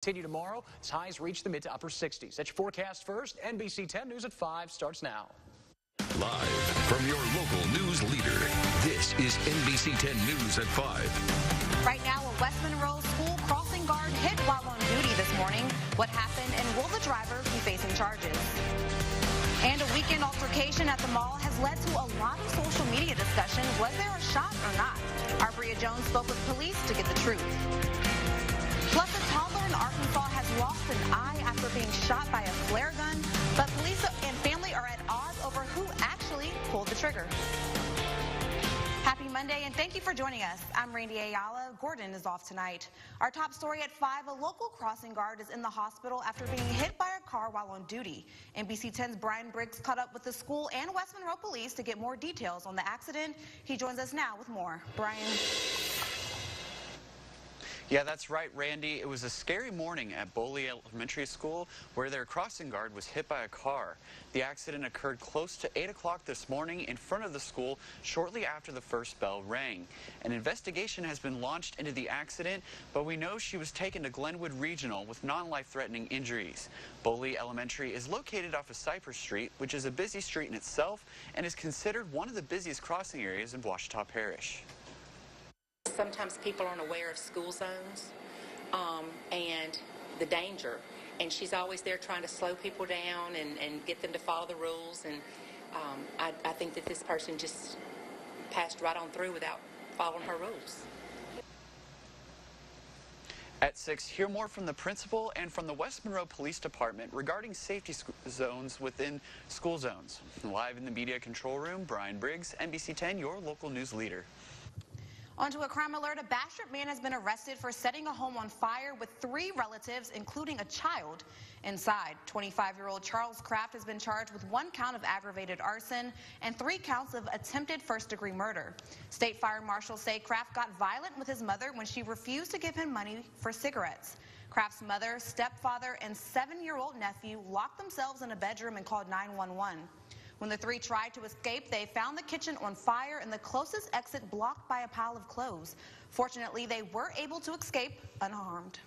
Continue tomorrow as highs reach the mid to upper 60s. That's your forecast first. NBC 10 News at 5 starts now. Live from your local news leader, this is NBC 10 News at 5. Right now, a West Monroe school crossing guard hit while on duty this morning. What happened, and will the driver be facing charges? And a weekend altercation at the mall has led to a lot of social media discussion. Was there a shot or not? Our Bria Jones spoke with police to get the truth. Plus, a toddler in Arkansas has lost an eye after being shot by a flare gun, but police and family are at odds over who actually pulled the trigger. Happy Monday, and thank you for joining us. I'm Randy Ayala. Gordon is off tonight. Our top story at 5, a local crossing guard is in the hospital after being hit by a car while on duty. NBC 10's Brian Briggs caught up with the school and West Monroe police to get more details on the accident. He joins us now with more. Brian. Yeah, that's right, Randy. It was a scary morning at Boley Elementary School where their crossing guard was hit by a car. The accident occurred close to 8 o'clock this morning in front of the school shortly after the first bell rang. An investigation has been launched into the accident, but we know she was taken to Glenwood Regional with non-life-threatening injuries. Boley Elementary is located off of Cypress Street, which is a busy street in itself and is considered one of the busiest crossing areas in Ouachita Parish. Sometimes people aren't aware of school zones and the danger, and she's always there trying to slow people down and get them to follow the rules, and I think that this person just passed right on through without following her rules. At 6, hear more from the principal and from the West Monroe Police Department regarding safety zones within school zones. Live in the media control room, Brian Briggs, NBC 10, your local news leader. On to a crime alert. A Bastrop man has been arrested for setting a home on fire with 3 relatives, including a child, inside. 25-year-old Charles Kraft has been charged with 1 count of aggravated arson and 3 counts of attempted first-degree murder. State Fire marshals say Kraft got violent with his mother when she refused to give him money for cigarettes. Kraft's mother, stepfather, and 7-year-old nephew locked themselves in a bedroom and called 911. When the 3 tried to escape, they found the kitchen on fire and the closest exit blocked by a pile of clothes. Fortunately, they were able to escape unharmed.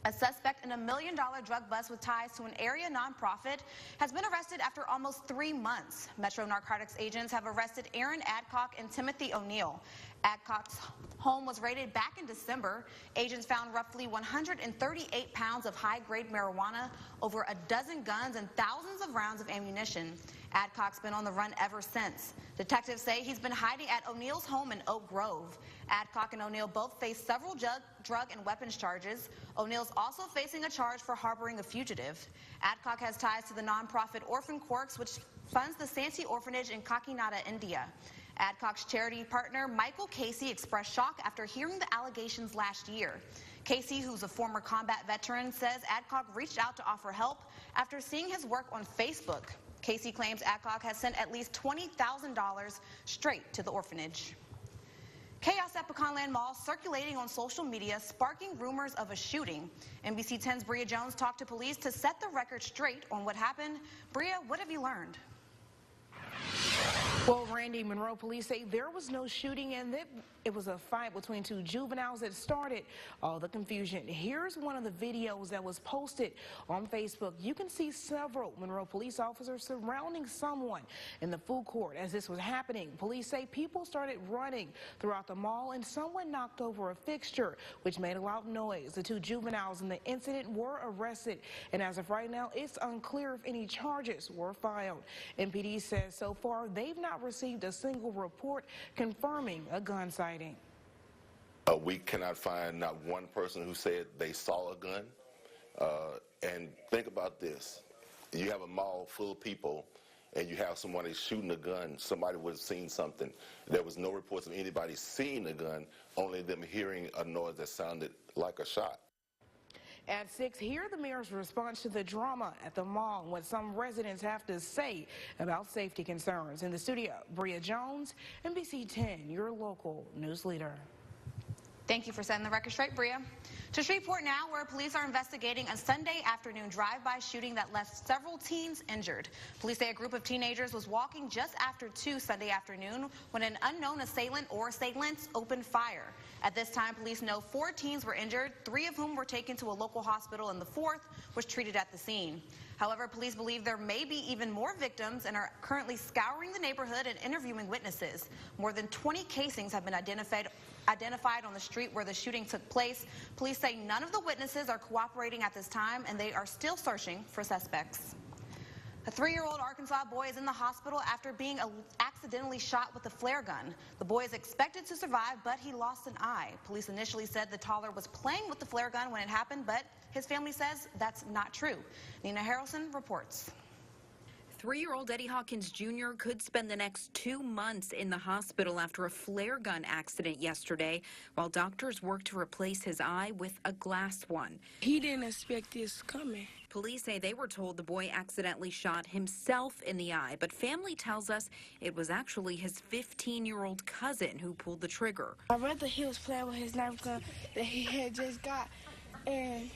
A suspect in a $1 million drug bust with ties to an area nonprofit has been arrested after almost 3 months. Metro Narcotics agents have arrested Aaron Adcock and Timothy O'Neill. Adcock's home was raided back in December. Agents found roughly 138 pounds of high-grade marijuana, over a dozen guns, and thousands of rounds of ammunition. Adcock's been on the run ever since. Detectives say he's been hiding at O'Neill's home in Oak Grove. Adcock and O'Neill both face several drug and weapons charges. O'Neill's also facing a charge for harboring a fugitive. Adcock has ties to the nonprofit Orphan Corks, which funds the Santee Orphanage in Kakinada, India. Adcock's charity partner Michael Casey expressed shock after hearing the allegations last year. Casey, who's a former combat veteran, says Adcock reached out to offer help after seeing his work on Facebook. Casey claims Adcock has sent at least $20,000 straight to the orphanage. Chaos at Pecanland Mall circulating on social media, sparking rumors of a shooting. NBC 10's Bria Jones talked to police to set the record straight on what happened. Bria, what have you learned? Well, Randy, Monroe police say there was no shooting and that it was a fight between 2 juveniles that started all the confusion. Here's one of the videos that was posted on Facebook. You can see several Monroe police officers surrounding someone in the food court as this was happening. Police say people started running throughout the mall and someone knocked over a fixture, which made a loud noise. The 2 juveniles in the incident were arrested, and as of right now, it's unclear if any charges were filed. MPD says so far they've not received a single report confirming a gun sighting. We cannot find not one person who said they saw a gun. And think about this. You have a mall full of people and you have somebody shooting a gun. Somebody would have seen something. There was no reports of anybody seeing a gun, only them hearing a noise that sounded like a shot. At 6, hear the mayor's response to the drama at the mall and what some residents have to say about safety concerns. In the studio, Bria Jones, NBC 10, your local news leader. Thank you for setting the record straight, Bria. To Shreveport now, where police are investigating a Sunday afternoon drive-by shooting that left several teens injured. Police say a group of teenagers was walking just after 2 Sunday afternoon when an unknown assailant or assailants opened fire. At this time, police know 4 teens were injured, 3 of whom were taken to a local hospital and the 4th was treated at the scene. However, police believe there may be even more victims and are currently scouring the neighborhood and interviewing witnesses. More than 20 casings have been identified on the street where the shooting took place. Police say none of the witnesses are cooperating at this time, and they are still searching for suspects. A 3-year-old Arkansas boy is in the hospital after being accidentally shot with a flare gun. The boy is expected to survive, but he lost an eye. Police initially said the toddler was playing with the flare gun when it happened, but his family says that's not true. Nina Harrelson reports. 3-year-old Eddie Hawkins Jr. could spend the next 2 months in the hospital after a flare gun accident yesterday, while doctors worked to replace his eye with a glass one. He didn't expect this coming. Police say they were told the boy accidentally shot himself in the eye, but family tells us it was actually his 15-year-old cousin who pulled the trigger. My brother, he was playing with his Nerf gun that he had just got, and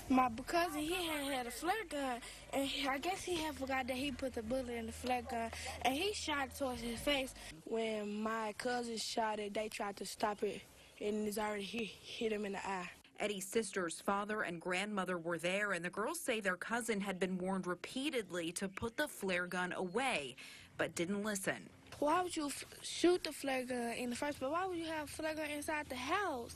my cousin, he had a flare gun, and I guess he had forgot that he put the bullet in the flare gun, and he shot towards his face. When my cousin shot it, they tried to stop it, and it's already hit him in the eye. Eddie's sister's father and grandmother were there, and the girls say their cousin had been warned repeatedly to put the flare gun away, but didn't listen. Why would you shoot the flare gun in the first place? Why would you have a flare gun inside the house?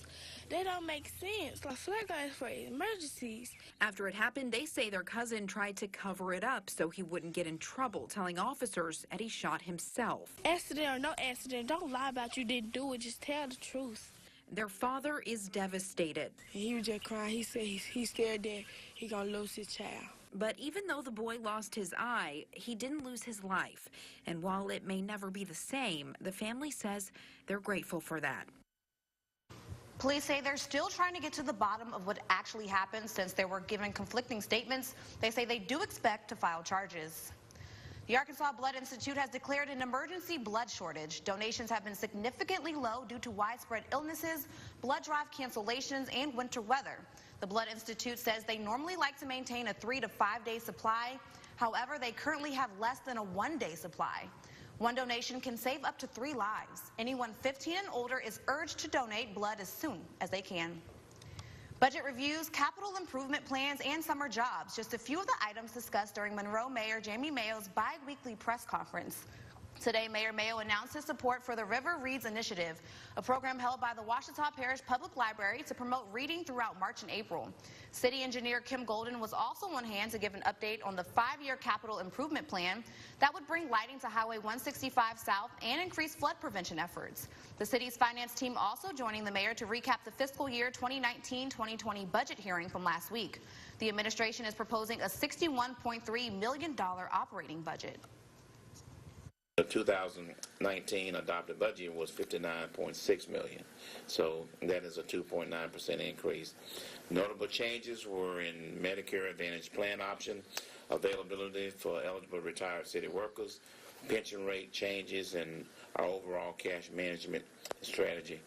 That don't make sense. A flare gun is for emergencies. After it happened, they say their cousin tried to cover it up so he wouldn't get in trouble, telling officers Eddie shot himself. Accident or no accident, don't lie about you didn't do it. Just tell the truth. Their father is devastated. He was just crying. He said he's scared that he's going to lose his child. But even though the boy lost his eye, he didn't lose his life. And while it may never be the same, the family says they're grateful for that. Police say they're still trying to get to the bottom of what actually happened since they were given conflicting statements. They say they do expect to file charges. The Arkansas Blood Institute has declared an emergency blood shortage. Donations have been significantly low due to widespread illnesses, blood drive cancellations, and winter weather. The Blood Institute says they normally like to maintain a 3 to 5 day supply. However, they currently have less than a 1-day supply. One donation can save up to 3 lives. Anyone 15 and older is urged to donate blood as soon as they can. Budget reviews, capital improvement plans, and summer jobs. Just a few of the items discussed during Monroe Mayor Jamie Mayo's bi-weekly press conference. Today, Mayor Mayo announced his support for the River Reads Initiative, a program held by the Ouachita Parish Public Library to promote reading throughout March and April. City Engineer Kim Golden was also on hand to give an update on the 5-year capital improvement plan that would bring lighting to Highway 165 South and increase flood prevention efforts. The city's finance team also joining the mayor to recap the fiscal year 2019-2020 budget hearing from last week. The administration is proposing a $61.3 million operating budget. The 2019 adopted budget was $59.6 million, so that is a 2.9% increase. Notable changes were in Medicare Advantage plan option, availability for eligible retired city workers, pension rate changes, and our overall cash management strategy.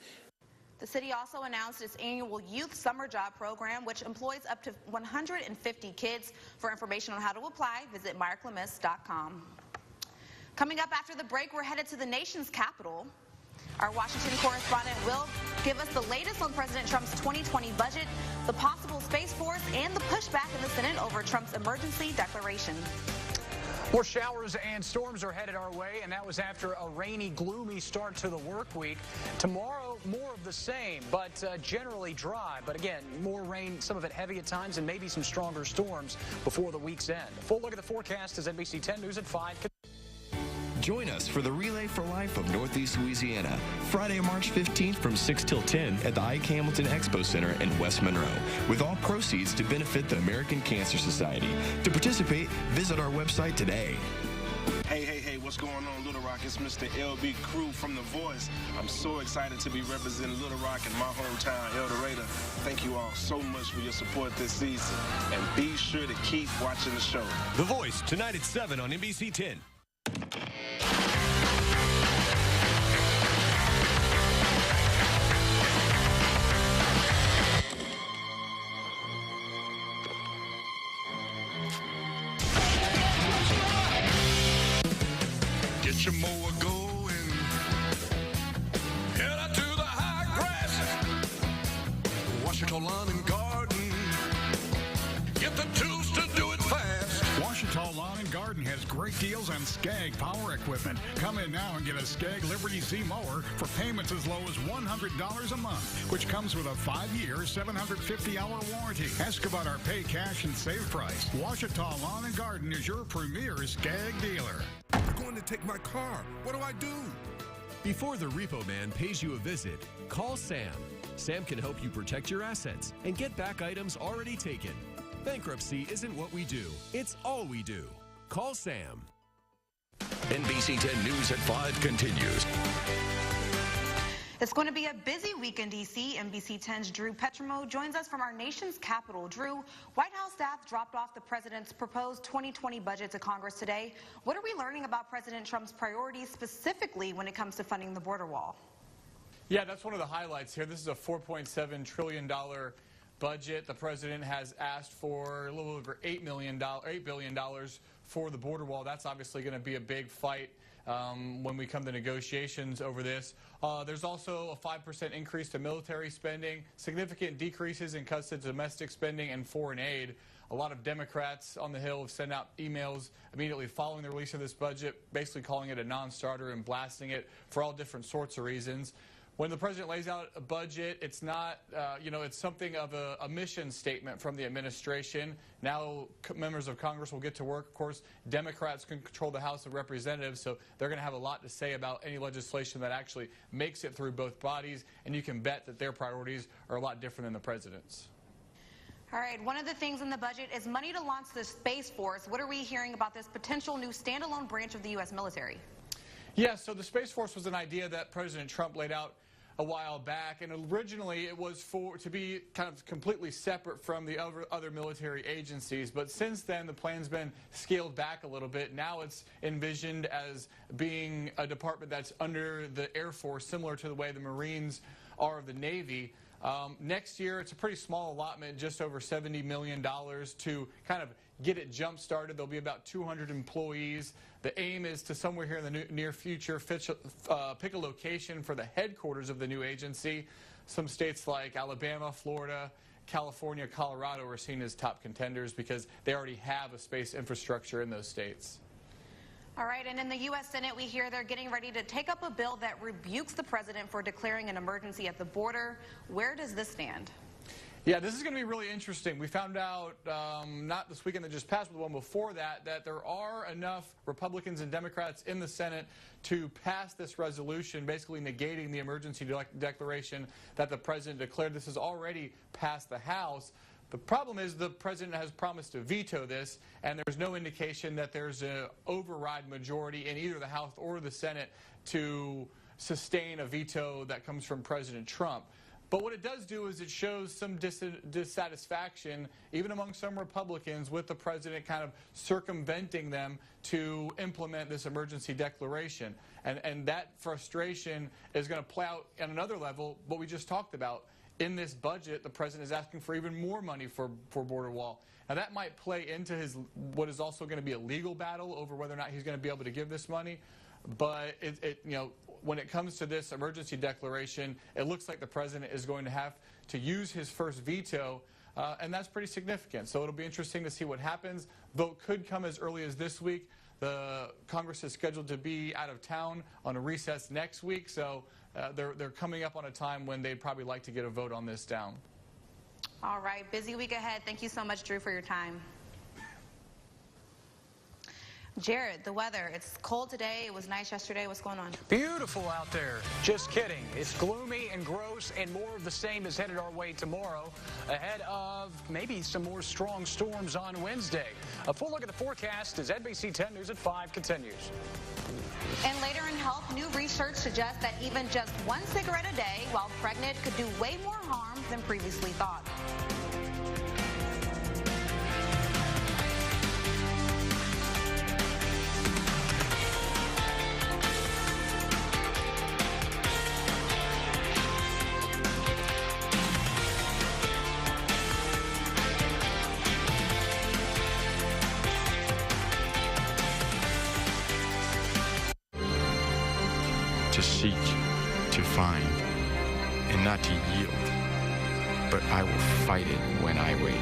The city also announced its annual Youth Summer Job Program, which employs up to 150 kids. For information on how to apply, visit myreclamis.com. Coming up after the break, we're headed to the nation's capital. Our Washington correspondent will give us the latest on President Trump's 2020 budget, the possible Space Force, and the pushback in the Senate over Trump's emergency declaration. More showers and storms are headed our way, and that was after a rainy, gloomy start to the work week. Tomorrow, more of the same, but generally dry. But again, more rain, some of it heavy at times, and maybe some stronger storms before the week's end. A full look at the forecast is NBC 10 News at 5. Join us for the Relay for Life of Northeast Louisiana, Friday, March 15th from 6 till 10 at the Ike Hamilton Expo Center in West Monroe, with all proceeds to benefit the American Cancer Society. To participate, visit our website today. Hey, what's going on, Little Rock? It's Mr. LB Crew from The Voice. I'm so excited to be representing Little Rock in my hometown, El Dorado. Thank you all so much for your support this season, and be sure to keep watching the show. The Voice, tonight at 7 on NBC 10. Get your mower going. Head out to the high grass. Washita Lawn and Garden. Get the tools to do it fast. Washita Lawn and Garden has great deals on Skag power equipment. Come in now and get a Skag Liberty Z mower for payments as low as $100 a month, which comes with a 5-year, 750-hour warranty. Ask about our pay cash and save price. Washita Lawn and Garden is your premier Skag dealer. I'm going to take my car. What do I do? Before the repo man pays you a visit, call Sam. Sam can help you protect your assets and get back items already taken. Bankruptcy isn't what we do, it's all we do. Call Sam. NBC 10 News at 5 continues. It's going to be a busy week in D.C. NBC 10's Drew Petrimo joins us from our nation's capital. Drew, White House staff dropped off the president's proposed 2020 budget to Congress today. What are we learning about President Trump's priorities specifically when it comes to funding the border wall? Yeah, that's one of the highlights here. This is a $4.7 trillion budget. The president has asked for a little over $8 billion for the border wall. That's obviously going to be a big fight when we come to negotiations over this. There's also a 5% increase to military spending, significant decreases in cuts to domestic spending and foreign aid. A lot of Democrats on the Hill have sent out emails immediately following the release of this budget, basically calling it a non-starter and blasting it for all different sorts of reasons. When the president lays out a budget, it's not, it's something of a mission statement from the administration. Now members of Congress will get to work. Of course, Democrats can control the House of Representatives, so they're going to have a lot to say about any legislation that actually makes it through both bodies, and you can bet that their priorities are a lot different than the president's. All right, one of the things in the budget is money to launch the Space Force. What are we hearing about this potential new standalone branch of the U.S. military? Yeah, so the Space Force was an idea that President Trump laid out a while back, and originally it was to be kind of completely separate from the other military agencies, but since then the plan's been scaled back a little bit. Now it's envisioned as being a department that's under the Air Force, similar to the way the Marines are of the Navy. Next year it's a pretty small allotment, just over $70 million to kind of get it jump-started. There'll be about 200 employees. The aim is to somewhere here in the near future pick a location for the headquarters of the new agency. Some states like Alabama, Florida, California, Colorado are seen as top contenders because they already have a space infrastructure in those states. All right, and in the U.S. Senate, we hear they're getting ready to take up a bill that rebukes the president for declaring an emergency at the border. Where does this stand? Yeah, this is going to be really interesting. We found out, not this weekend that just passed, but the one before that, that there are enough Republicans and Democrats in the Senate to pass this resolution, basically negating the emergency declaration that the president declared. This has already passed the House. The problem is the president has promised to veto this, and there's no indication that there's an override majority in either the House or the Senate to sustain a veto that comes from President Trump. But what it does do is it shows some dissatisfaction, even among some Republicans, with the president kind of circumventing them to implement this emergency declaration. And that frustration is going to play out at another level, what we just talked about. In this budget, the president is asking for even more money for border wall. Now, that might play into what is also going to be a legal battle over whether or not he's going to be able to give this money. But when it comes to this emergency declaration, it looks like the president is going to have to use his first veto, and that's pretty significant. So it'll be interesting to see what happens. Vote could come as early as this week. The Congress is scheduled to be out of town on a recess next week, so they're coming up on a time when they'd probably like to get a vote on this down. All right, busy week ahead. Thank you so much, Drew, for your time. Jared, the weather, it's cold today. It was nice yesterday. What's going on? Beautiful out there. Just kidding. It's gloomy and gross, and more of the same is headed our way tomorrow, ahead of maybe some more strong storms on Wednesday. A full look at the forecast as NBC 10 News at 5 continues. And later in health, new research suggests that even just one cigarette a day while pregnant could do way more harm than previously thought. not to yield, but I will fight it when I wake